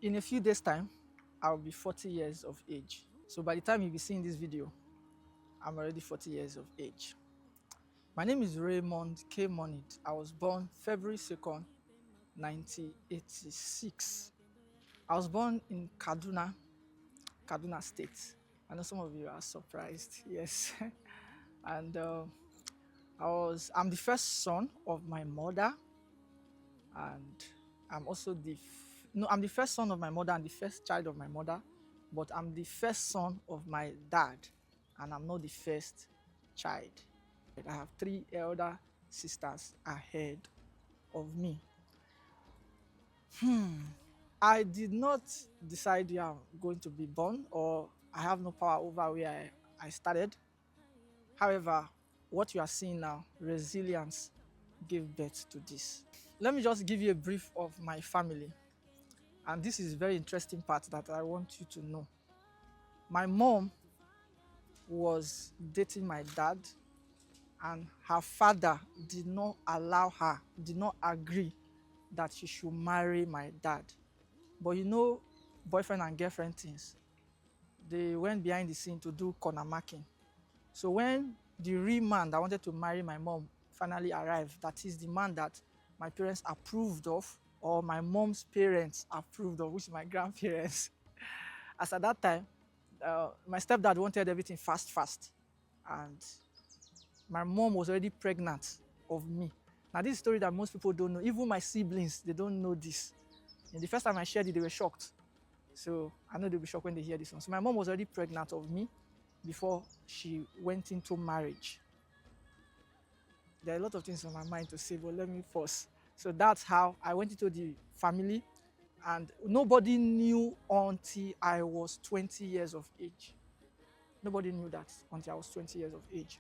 In a few days' time, I'll be 40 years of age. So by the time you'll be seeing this video, I'm already 40 years of age. My name is Raymond K. Monit. I was born February 2nd, 1986. I was born in Kaduna State. I know some of you are surprised, yes. and I'm the first son of my mother, and I'm also I'm the first son of my mother and the first child of my mother, but I'm the first son of my dad, and I'm not the first child. I have three elder sisters ahead of me. I did not decide where I'm going to be born, or I have no power over where I started. However, what you are seeing now, resilience, gave birth to this. Let me just give you a brief of my family. And this is a very interesting part that I want you to know. My mom was dating my dad, and her father did not allow her, did not agree that she should marry my dad. But you know, boyfriend and girlfriend things, they went behind the scene to do corner marking. So when the real man that wanted to marry my mom finally arrived, that is the man that my parents approved of, or my mom's parents approved of, which is my grandparents. As at that time, my stepdad wanted everything fast, and my mom was already pregnant of me. Now, this is a story that most people don't know. Even my siblings, they don't know this. And the first time I shared it, they were shocked. So I know they'll be shocked when they hear this one. So my mom was already pregnant of me before she went into marriage. There are a lot of things on my mind to say, but let me pause. So that's how I went into the family, and nobody knew until I was 20 years of age. Nobody knew that until I was 20 years of age.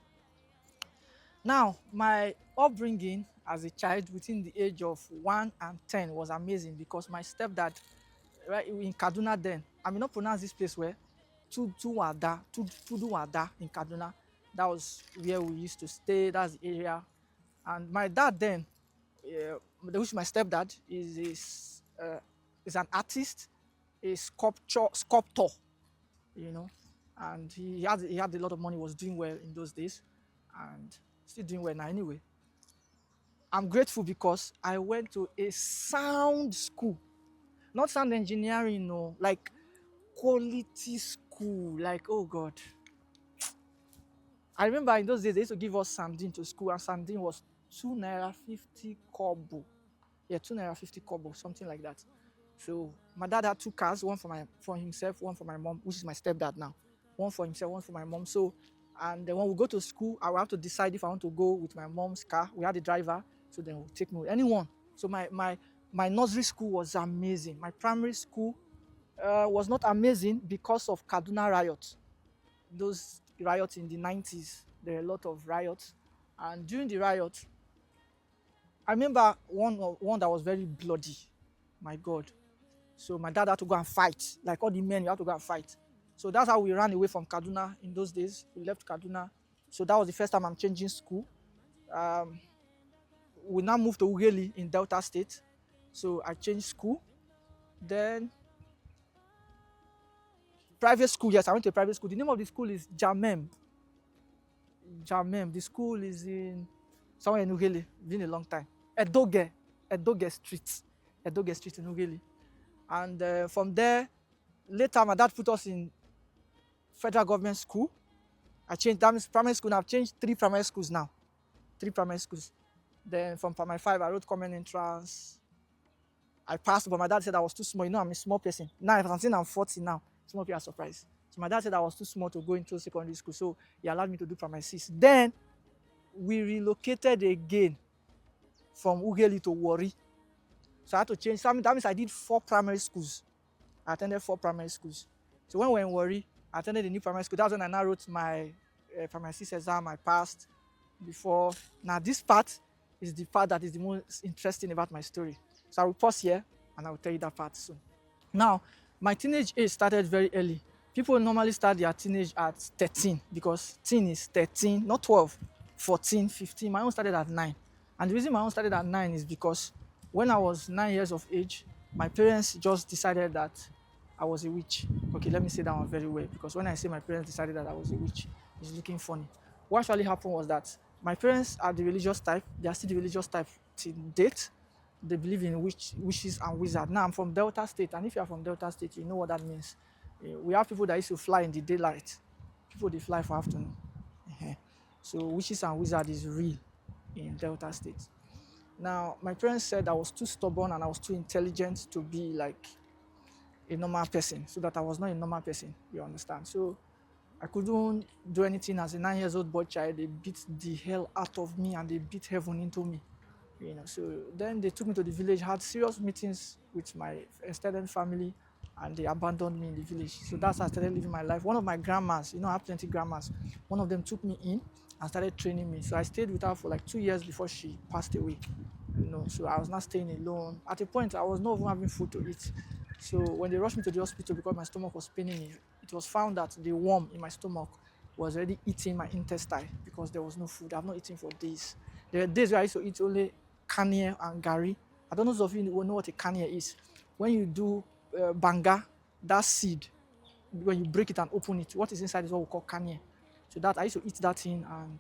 Now, my upbringing as a child within the age of 1 and 10 was amazing, because my stepdad, right in Kaduna then, I may not pronounce this place well, Tuduwada in Kaduna. That was where we used to stay, that's the area. And my dad then, which my stepdad, is an artist, a sculptor, you know, and he had a lot of money, was doing well in those days, and still doing well now anyway. I'm grateful because I went to a sound school, not sound engineering, no, like quality school, like, oh God. I remember in those days they used to give us sardine to school, and sardine was 2 naira 50 kobo. Yeah, 2 naira 50 kobo, something like that. So my dad had two cars, one for himself, one for my mom, which is my stepdad now. One for himself, one for my mom. So, and then when we go to school, I will have to decide if I want to go with my mom's car. We had a driver, so then we'll take me with anyone. So my nursery school was amazing. My primary school was not amazing because of Kaduna riots. Those riots in the 90s, there were a lot of riots. And during the riots, I remember one that was very bloody. My God. So my dad had to go and fight. Like all the men, you had to go and fight. So that's how we ran away from Kaduna in those days. We left Kaduna. So that was the first time I'm changing school. We now moved to Ugeli in Delta State. So I changed school. Then private school, yes, I went to a private school. The name of the school is Jamem. The school is in somewhere in Ugeli. Been a long time. Edoge Street. Edoge Street in Ugeli. And from there, later my dad put us in federal government school. I changed, that means primary school now. I've changed 3 primary schools now. 3 primary schools. Then from primary 5, I wrote common entrance. I passed, but my dad said I was too small. You know, I'm a small person. Now, if I'm saying I'm 40 now, some of you are surprised. So my dad said I was too small to go into secondary school, so he allowed me to do primary 6. Then we relocated again from Ugeli to Warri. So I had to change. That means I did 4 primary schools. I attended 4 primary schools. So when we were in Warri, I attended a new primary school. That's when I now wrote my primary 6 exam. I passed before. Now this part is the part that is the most interesting about my story. So I will pause here and I will tell you that part soon. Now, my teenage age started very early. People normally start their teenage at 13, because teen is 13, not 12, 14, 15. My own started at 9. And the reason my own started at 9 is because when I was 9 years of age, My parents just decided that I was a witch. Okay, let me say that one very well, because when I say my parents decided that I was a witch, it's looking funny. What actually happened was that my parents are the religious type. They are still the religious type till date. They believe in witches and wizards. Now I'm from Delta State, and if you are from Delta State, you know what that means. We have people that used to fly in the daylight. People they fly for afternoon. Ehen. So witches and wizards is real in Delta State. Now my parents said I was too stubborn and I was too intelligent to be like a normal person, so that I was not a normal person. You understand? So I couldn't do anything as a 9 years old boy child. They beat the hell out of me and they beat heaven into me. So then they took me to the village, had serious meetings with my extended family, and they abandoned me in the village. So that's how I started living my life. One of my grandmas, I have plenty grandmas. One of them took me in and started training me. So I stayed with her for like 2 years before she passed away. So I was not staying alone. At a point, I was not even having food to eat. So when they rushed me to the hospital because my stomach was paining me, it was found that the worm in my stomach was already eating my intestine because there was no food. I've not eaten for days. There are days where I used to eat only kanye and gari. I don't know if you will know what a kanye is. When you do banga, that seed, when you break it and open it, what is inside is what we call kanye. So that I used to eat that thing and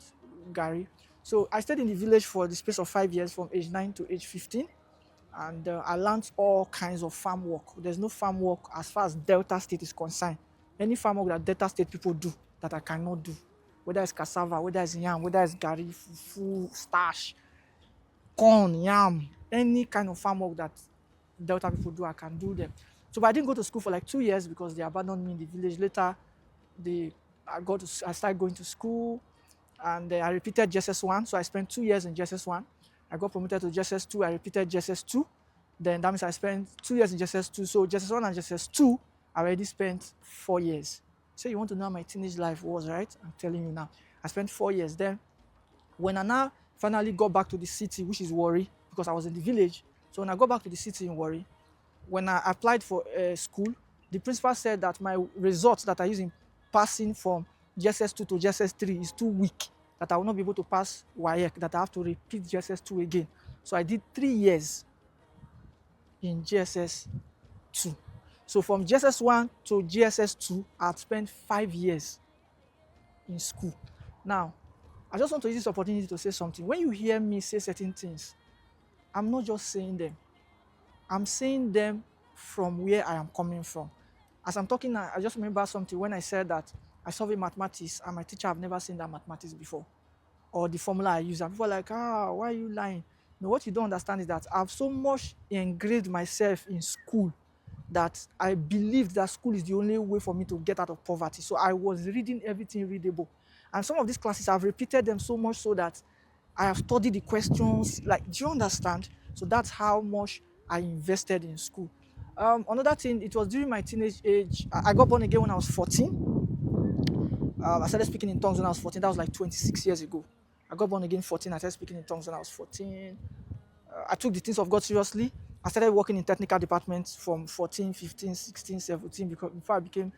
gari. So I stayed in the village for the space of 5 years, from age 9 to age 15, and I learned all kinds of farm work. There's no farm work as far as Delta State is concerned. Any farm work that Delta State people do that I cannot do, whether it's cassava, whether it's yam, whether it's gari, fufu, starch, corn, yam, any kind of farm work that Delta people do, I can do them. So, but I didn't go to school for like 2 years because they abandoned me in the village. Later, I started going to school, and I repeated JSS1. So I spent 2 years in JSS1. I got promoted to JSS2. I repeated JSS2. Then that means I spent 2 years in JSS2. So JSS1 and JSS2, I already spent 4 years. So you want to know how my teenage life was, right? I'm telling you now. I spent 4 years there. When I now finally got back to the city, which is Warri, because I was in the village. So when I got back to the city in Warri, when I applied for school, the principal said that my results that I use in passing from JSS2 to JSS3 is too weak, that I will not be able to pass WAEC, that I have to repeat JSS2 again. So I did 3 years in JSS2. So from JSS1 to JSS2, I had spent 5 years in school. Now, I just want to use this opportunity to say something. When you hear me say certain things, I'm not just saying them. I'm saying them from where I am coming from. As I'm talking now, I just remember something when I said that I solved mathematics and my teacher have never seen that mathematics before, or the formula I use. And people are like, why are you lying? No, what you don't understand is that I've so much engraved myself in school that I believed that school is the only way for me to get out of poverty. So I was reading everything readable. And some of these classes, I've repeated them so much so that I have studied the questions. Like, do you understand? So that's how much I invested in school. Another thing, it was during my teenage age. I got born again when I was 14. I started speaking in tongues when I was 14. That was like 26 years ago. I got born again 14. I started speaking in tongues when I was 14. I took the things of God seriously. I started working in technical departments from 14, 15, 16, 17, before I became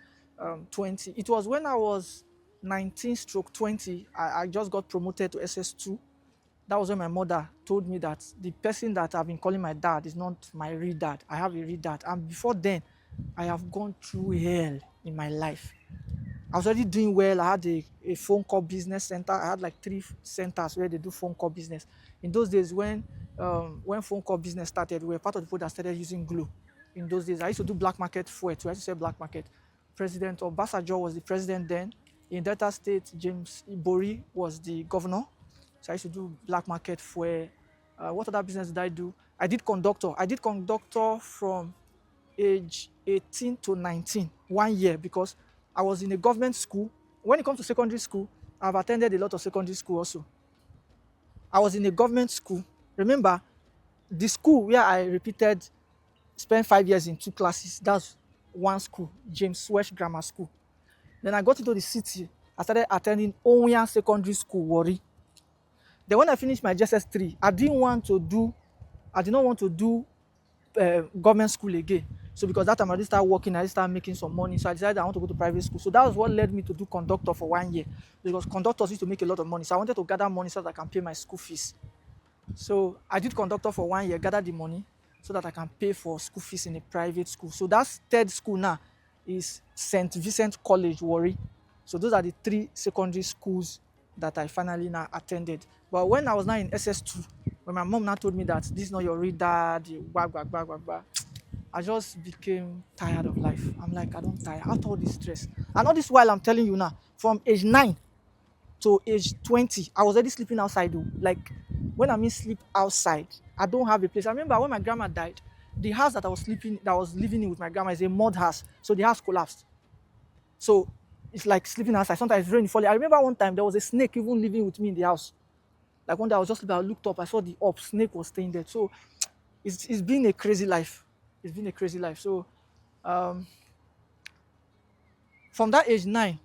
20. It was when I was 19 stroke 20, I just got promoted to SS2. That was when my mother told me that the person that I've been calling my dad is not my real dad. I have a real dad. And before then, I have gone through hell in my life. I was already doing well. I had a phone call business center. I had like 3 centers where they do phone call business. In those days, when phone call business started, we were part of the people that started using glue. In those days, I used to do black market fuel. So I used to say black market. President Obasanjo was the president then. In Delta State, James Ibori was the governor. So I used to do black market fuel. What other business did I do? I did conductor. I did conductor from age 18 to 19, 1 year, because I was in a government school. When it comes to secondary school, I've attended a lot of secondary school also. I was in a government school. Remember, the school where I repeated, spent 5 years in 2 classes, that's one school, James Swesh Grammar School. Then I got into the city. I started attending Onya Secondary School, Warri. Then when I finished my JSS3, I did not want to do government school again. So because that time I started working, I started making some money. So I decided I want to go to private school. So that was what led me to do conductor for 1 year. Because conductors used to make a lot of money. So I wanted to gather money so that I can pay my school fees. So I did conductor for 1 year, gather the money. so that I can pay for school fees in a private school. So that's third school now is St. Vincent College, Warri. So those are the three secondary schools that I finally now attended. But when I was now in SS2, when my mom now told me that this is not your real dad, wag, wag, wag, wag, wag, I just became tired of life. I'm like, I don't tire. After all this stress. And all this while I'm telling you now, from age 9 to age 20, I was already sleeping outside though. Like when I mean sleep outside, I don't have a place. I remember when my grandma died, the house that I was living in with my grandma is a mud house. So the house collapsed. So it's like sleeping outside. Sometimes it's rain falling. I remember one time there was a snake even living with me in the house. Like one day I was just sleeping, I looked up, I saw the up snake was staying there. So it's been a crazy life. It's been a crazy life. So um, from that age 9,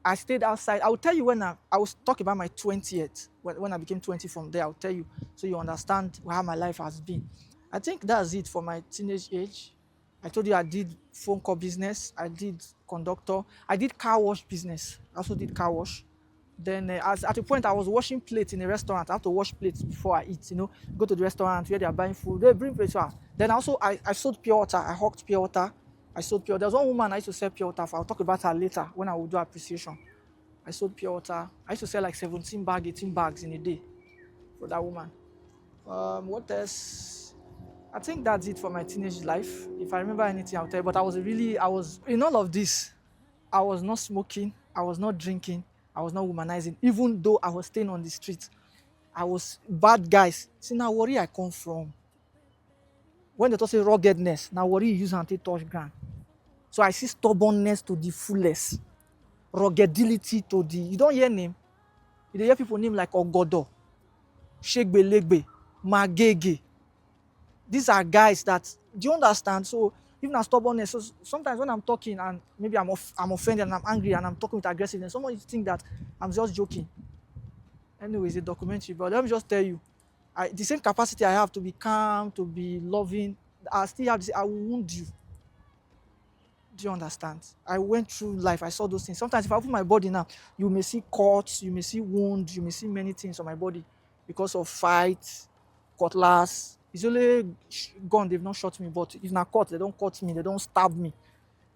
I stayed outside. I will tell you when I was talking about my 20th, when I became 20 from there, I'll tell you so you understand how my life has been. I think that's it for my teenage age. I told you I did phone call business, I did conductor, I did car wash business. I also did car wash. Then at a point I was washing plates in a restaurant. I have to wash plates before I eat, go to the restaurant where they are buying food. They bring plates out. Then also I sold pure water. I hawked pure water. I sold pure. There was one woman I used to sell pure water for. I'll talk about her later when I will do appreciation. I sold pure water. I used to sell like 17 bags, 18 bags in a day for that woman. What else? I think that's it for my teenage life. If I remember anything, I'll tell you. But I was in all of this. I was not smoking. I was not drinking. I was not womanizing. Even though I was staying on the street, I was bad guys. See now, worry I come from. When they talk say ruggedness, now worry you use anti touch ground. So I see stubbornness to the fullest, ruggedility to the. You don't hear name. You dey hear people name like Ogodo, Shegbelegbe, Magege. These are guys that, do you understand? So even as stubbornness, so sometimes when I'm talking and maybe I'm offended and I'm angry and I'm talking with aggressiveness, someone think that I'm just joking. Anyway, it's a documentary, but let me just tell you, the same capacity I have to be calm, to be loving, I still have to say, I will wound you. Do you understand? I went through life. I saw those things. Sometimes if I open my body now, you may see cuts, you may see wounds, you may see many things on my body because of fights, cutlass. It's only gun they've not shot me, but if not cut, they don't cut me, they don't stab me.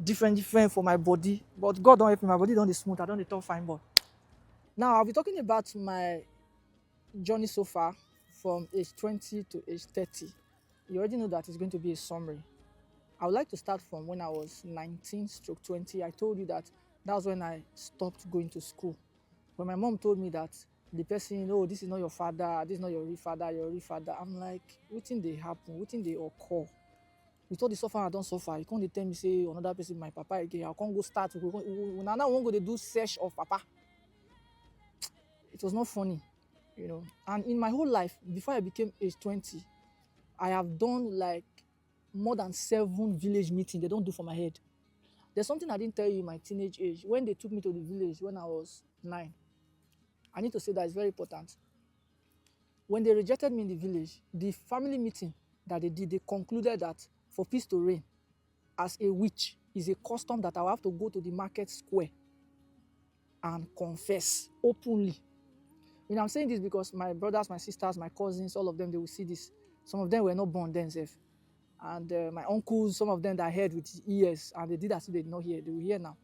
Different for my body. But God don't help me. My body don't dey smooth. I don't dey talk fine, but now I'll be talking about my journey so far from age 20 to age 30. You already know that it's going to be a summary. I would like to start from when I was 19 stroke 20. I told you that was when I stopped going to school. When my mom told me that the person, oh, this is not your father, this is not your real father, your real father. I'm like, wetin dey happen, wetin dey occur? With all the suffering I don't suffer, you can't dey tell me say another person, my papa again, I can't go start. Now won't go dey do search of papa. It was not funny, And in my whole life, before I became age 20, I have done like more than 7 village meetings. They don't do for my head. There's something I didn't tell you in my teenage age. When they took me to the village when I was 9, I need to say that it's very important. When they rejected me in the village, the family meeting that they did, they concluded that for peace to reign, as a witch, is a custom that I will have to go to the market square and confess openly. I'm saying this because my brothers, my sisters, my cousins, all of them, they will see this. Some of them were not born themselves. And my uncles, some of them that heard with ears, and they did as if they did not hear. They will hear now.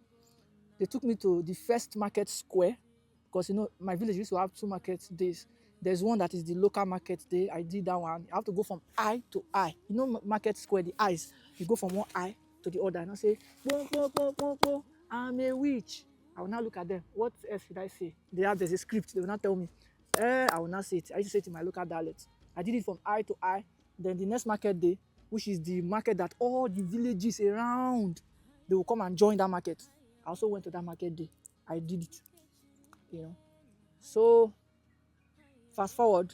They took me to the first market square because, my village used to have 2 market days. There's one that is the local market day. I did that one. I have to go from eye to eye. Market square, the eyes. You go from one eye to the other. And I say, bo, bo, bo, bo, bo, I'm a witch. I will now look at them. What else should I say? There's a script. They will not tell me. I will not say it. I used to say it in my local dialect. I did it from eye to eye. Then the next market day, which is the market that all the villages around, they will come and join that market. I also went to that market day. I did it. So fast forward,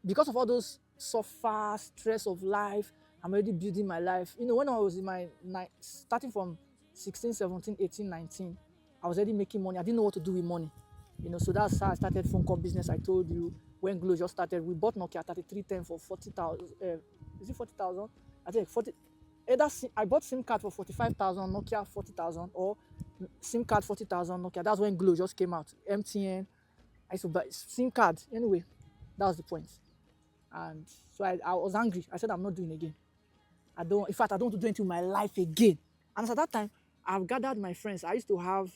because of all those suffer, stress of life, I'm already building my life. When I was in my starting from 16, 17, 18, 19, I was already making money. I didn't know what to do with money. So that's how I started phone call business. I told you when Glo just started, we bought Nokia 3310 for 40,000. Is it 40,000? I think 40. Either I bought SIM card for 45,000, Nokia 40,000, or SIM card 40,000, Nokia. That's when Glo just came out. MTN. I used to buy SIM card. Anyway, that was the point. And so I was angry. I said, I'm not doing it again. In fact, I don't want to do anything in my life again. And at that time, I've gathered my friends. I used to have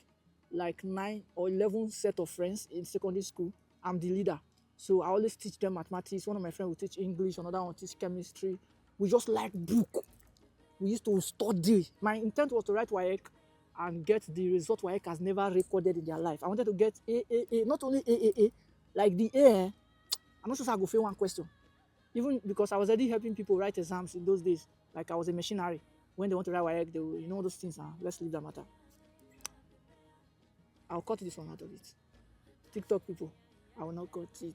like 9 or 11 set of friends in secondary school. I'm the leader. So I always teach them mathematics. One of my friends will teach English, another one will teach chemistry. We just like book. We used to study. My intent was to write WAEC and get the result WAEC has never recorded in their life. I wanted to get A, not only A, like the A, I'm not sure if I go fail one question. Even because I was already helping people write exams in those days. Like I was a machinery. When they want to write WAEC, they will, those things. Let's leave that matter. I'll cut this one out of it. TikTok people, I will not cut it.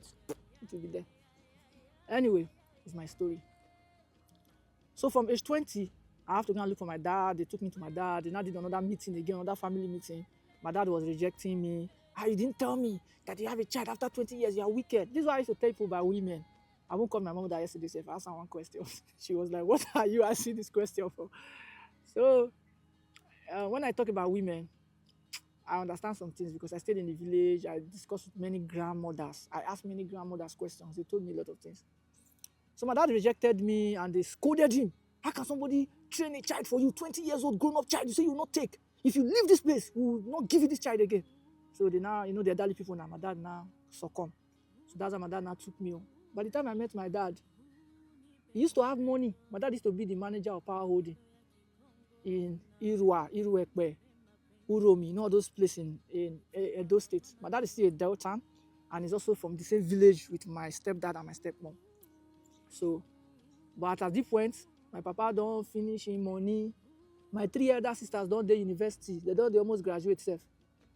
It will be there. Anyway, it's my story. So from age 20, I have to go and look for my dad. They took me to my dad. They now did another meeting again, another family meeting. My dad was rejecting me. You didn't tell me that you have a child after 20 years. You are wicked. This is what I used to tell people about women. I won't call my mom that yesterday. If I asked her one question, she was like, "What are you asking this question for?" So when I talk about women, I understand some things because I stayed in the village. I discussed with many grandmothers. I asked many grandmothers questions. They told me a lot of things. So my dad rejected me and they scolded him. How can somebody train a child for you, 20 years old grown-up child, you say you will not take? If you leave this place, we will not give you this child again. So they now, they're elderly people now. My dad now succumb. So that's how my dad now took me on. By the time I met my dad, he used to have money. My dad used to be the manager of Power Holding in Iruekpe, Uromi, all those places in Edo State. My dad is still a Deltan and he's also from the same village with my stepdad and my stepmom. So, but at this point, my papa don't finish in money. My 3 elder sisters don't do university. They almost graduate self.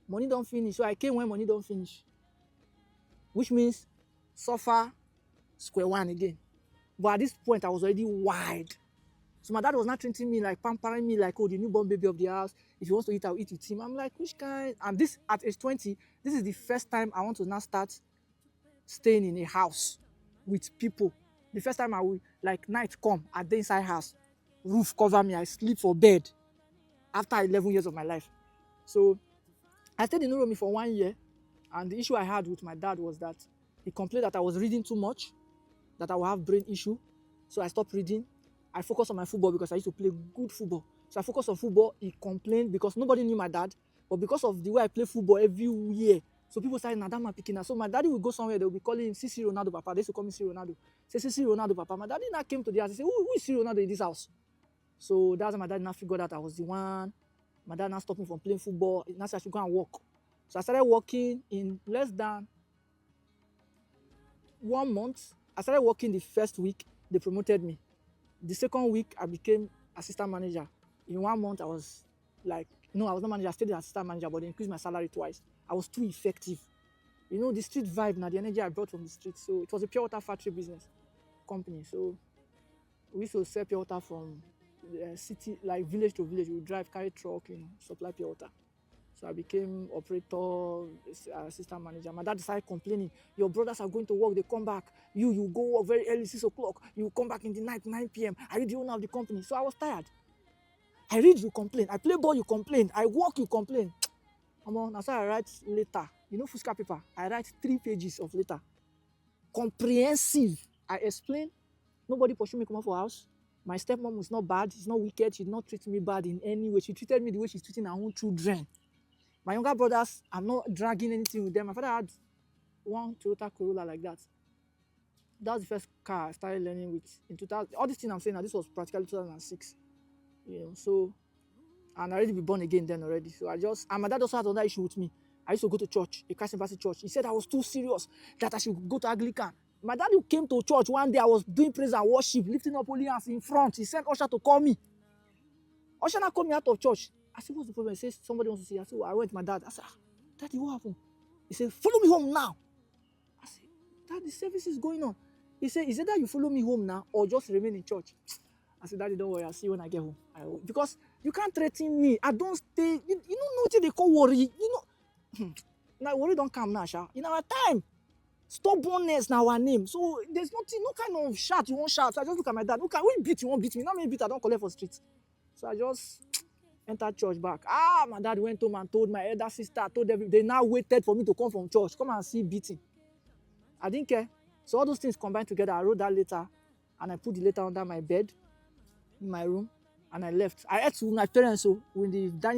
Money don't finish. So I came when money don't finish. Which means suffer square one again. But at this point, I was already wide. So my dad was not treating me like pampering me like, oh, the newborn baby of the house. If he wants to eat, I'll eat with him. I'm like, which kind? And this, at age 20, this is the first time I want to now start staying in a house with people. The first time I will, like, night come, I dey inside house, roof cover me, I sleep for bed after 11 years of my life. So I stayed in Uromi for 1 year, and the issue I had with my dad was that he complained that I was reading too much, that I would have brain issue. So I stopped reading. I focused on my football because I used to play good football. So I focused on football. He complained because nobody knew my dad, but because of the way I play football every year, so people started Nadama picking. So my daddy would go somewhere, they would be calling him CC Ronaldo Papa. They used to call me CC Ronaldo. Say CC Ronaldo Papa. My daddy now came to the house. He said, who is CC Ronaldo in this house? So that's when my dad now figured out I was the one. My dad now stopped me from playing football. Now said I should go and work. So I started working in less than 1 month. I started working the first week. They promoted me. The second week, I became assistant manager. In 1 month, I was like, no, I was not manager. I stayed as assistant manager, but they increased my salary twice. I was too effective. The street vibe now, the energy I brought from the street. So it was a pure water factory business company. So we used to sell pure water from the city, like village to village. We would drive, carry truck, supply pure water. So I became operator, assistant manager. My dad started complaining, your brothers are going to work, they come back. You go work very early, 6 o'clock. You come back in the night, 9 p.m. Are you the owner of the company? So I was tired. I read, you complain. I play ball, you complain. I work, you complain. That's why I write letter. Fuska paper. I write 3 pages of letter. Comprehensive. I explain. Nobody pursue me come out for house. My stepmom is not bad. She's not wicked. She did not treat me bad in any way. She treated me the way she's treating her own children. My younger brothers, I'm not dragging anything with them. My father had one Toyota Corolla like that. That was the first car I started learning with. In 2000, all this thing I'm saying now, this was practically 2006. So, and I already be born again then already. So and my dad also had another issue with me. I used to go to church, a Christ Embassy church. He said I was too serious, that I should go to Anglican. My dad came to church one day, I was doing praise and worship, lifting up holy hands in front. He sent Usher to call me. Usher now called me out of church. I said, what's the problem? He says, somebody wants to see you. I said, I went to my dad. I said, Daddy, what happened? He said, follow me home now. I said, Dad, the service is going on. He said, is it that you follow me home now or just remain in church? I said, Daddy, don't worry. I'll see you when I get home. Because you can't threaten me. I don't stay. You don't know what they call worry. Now, worry don't come now, Sha. In our time, stubbornness now our name. So there's nothing, no kind of shout you won't shout. So I just look at my dad. Okay, when beat you won't beat me. Not me beat, I don't collect for streets. So I just entered church back. My dad went home and told my elder sister, told them, they now waited for me to come from church. Come and see beating. I didn't care. So all those things combined together, I wrote that letter and I put the letter under my bed. in my room and I left. I ate with my parents, so in the dining